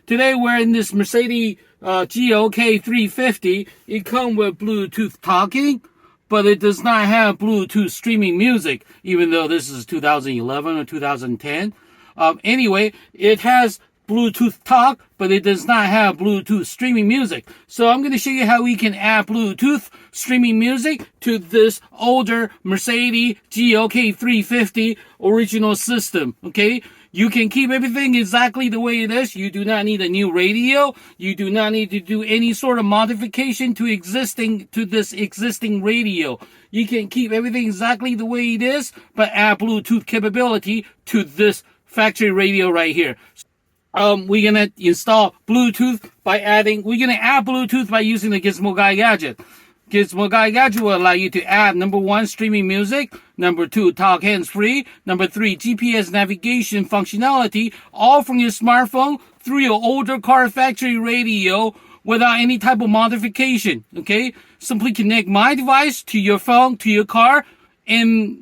Today we're in this Mercedes GLK350. It comes with Bluetooth talking, but it does not have Bluetooth streaming music, even though this is 2011 or 2010. Anyway, it has Bluetooth talk, but it does not have Bluetooth streaming music. So I'm going to show you how we can add Bluetooth streaming music to this older Mercedes GLK350 original system, okay? You can keep everything exactly the way it is. You do not need a new radio. You do not need to do any sort of modification to this existing radio. You can keep everything exactly the way it is, but add Bluetooth capability to this factory radio right here. We're gonna install Bluetooth we're gonna add Bluetooth by using the Gizmo Guy Gadget. Gizmo Guy Gadget will allow you to add number 1, streaming music, number 2, talk hands-free, number 3, GPS navigation functionality, all from your smartphone through your older car factory radio without any type of modification, okay? Simply connect my device to your phone, to your car, and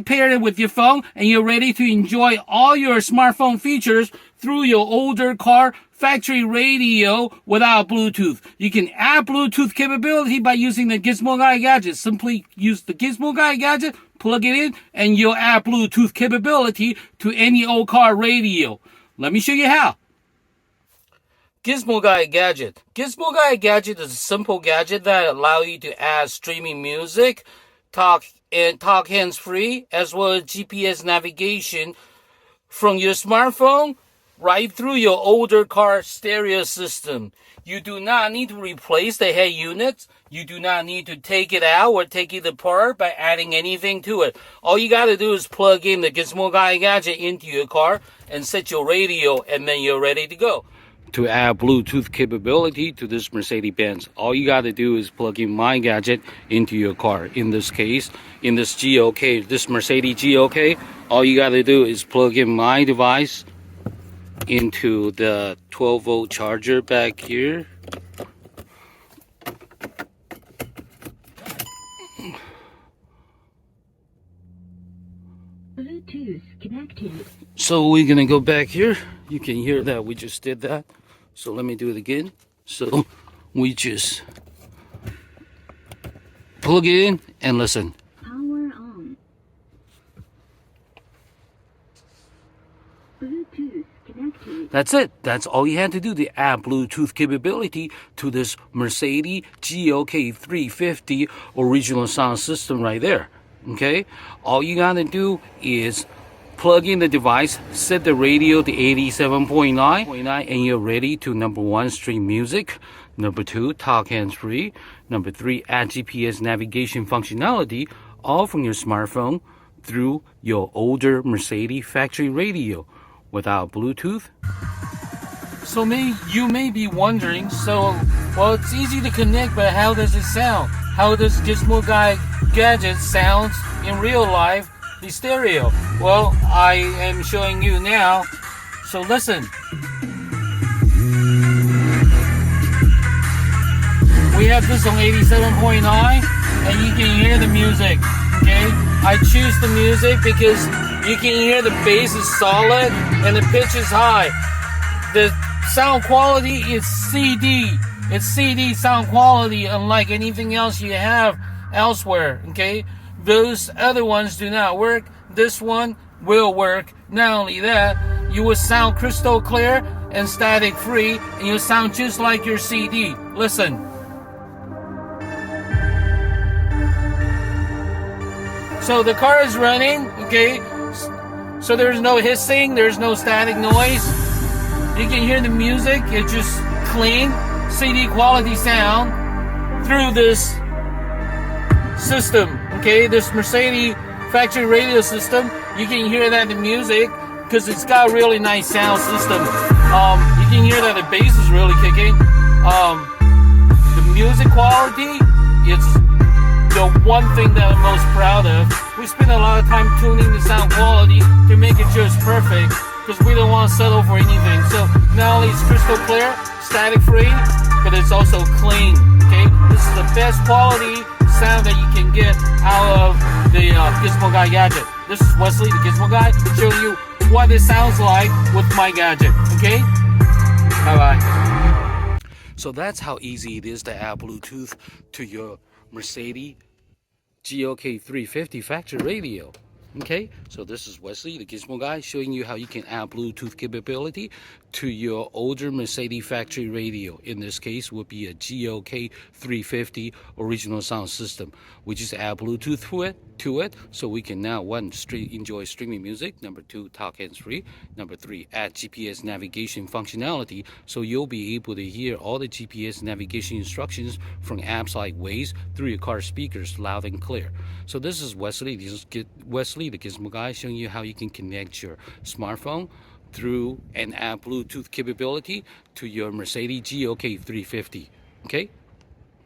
pair it with your phone, and you're ready to enjoy all your smartphone features through your older car factory radio without Bluetooth. You can add Bluetooth capability by using the Gizmo Guy Gadget. Simply use the Gizmo Guy Gadget, plug it in, and you'll add Bluetooth capability to any old car radio. Let me show you how. Gizmo Guy Gadget. Gizmo Guy Gadget is a simple gadget that allows you to add streaming music, talk hands-free, as well as GPS navigation from your smartphone right through your older car stereo system. You do not need to replace the head units. You do not need to take it out or take it apart by adding anything to it. All you got to do is plug in the Gizmo Guy Gadget into your car and set your radio, and then you're ready to go. To add Bluetooth capability to this Mercedes-Benz, all you got to do is plug in my gadget into your car. In this case, in this GLK, this Mercedes GLK, all you got to do is plug in my device into the 12-volt charger back here. Bluetooth connected. So we're gonna go back here. You can hear that we just did that. So let me do it again. So we just plug it in and listen. Power on. Bluetooth connected. That's it. That's all you had to do to add Bluetooth capability to this Mercedes GLK350 original sound system right there. Okay? All you gotta do is plug in the device, set the radio to 87.9, and you're ready to number 1, stream music, number 2, talk hands-free, number 3, add GPS navigation functionality, all from your smartphone through your older Mercedes factory radio without Bluetooth. So you may be wondering, well, it's easy to connect, but how does it sound? How does Gizmo Guy Gadget sounds in real life? The stereo. Well, I am showing you now, so listen. We have this on 87.9, and you can hear the music, okay? I choose the music because you can hear the bass is solid and the pitch is high. The sound quality is CD. It's CD sound quality, unlike anything else you have elsewhere, okay? Those other ones do not work. This one will work. Not only that, you will sound crystal clear and static free, and you'll sound just like your CD. Listen. So the car is running, okay? So there's no hissing, there's no static noise. You can hear the music. It's just clean CD quality sound through this system. Okay, this Mercedes factory radio system, you can hear that the music, because it's got a really nice sound system. You can hear that the bass is really kicking. The music quality, it's the one thing that I'm most proud of. We spend a lot of time tuning the sound quality to make it just perfect, because we don't want to settle for anything. So not only is crystal clear, static free, but it's also clean. Okay, this is the best quality sound that you can get out of the Gizmo Guy Gadget. This is Wesley, the Gizmo Guy, showing you what it sounds like with my gadget, okay? So that's how easy it is to add Bluetooth to your Mercedes GLK350 factory radio. Okay, so this is Wesley, the Gizmo guy, showing you how you can add Bluetooth capability to your older Mercedes factory radio. In this case, would be a GLK350 original sound system. We just add Bluetooth to it, so we can now enjoy streaming music. Number 2, talk hands-free. Number 3, add GPS navigation functionality, so you'll be able to hear all the GPS navigation instructions from apps like Waze through your car speakers loud and clear. So this is Wesley. Wesley, the Gizmo guy, showing you how you can connect your smartphone through and add Bluetooth capability to your Mercedes GLK350. Okay?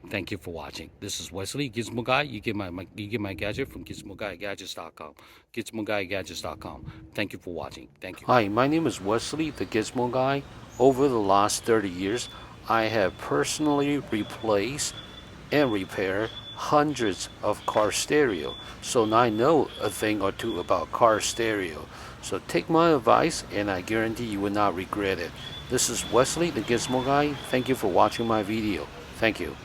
Thank you for watching. This is Wesley, Gizmo Guy. You get my gadget from GizmoGuyGadgets.com. GizmoGuyGadgets.com. Thank you for watching. Thank you. Hi, my name is Wesley, the Gizmo Guy. Over the last 30 years, I have personally replaced and repaired hundreds of car stereo. So now I know a thing or two about car stereo. So take my advice and I guarantee you will not regret it. This is Wesley, the Gizmo Guy. Thank you for watching my video. Thank you.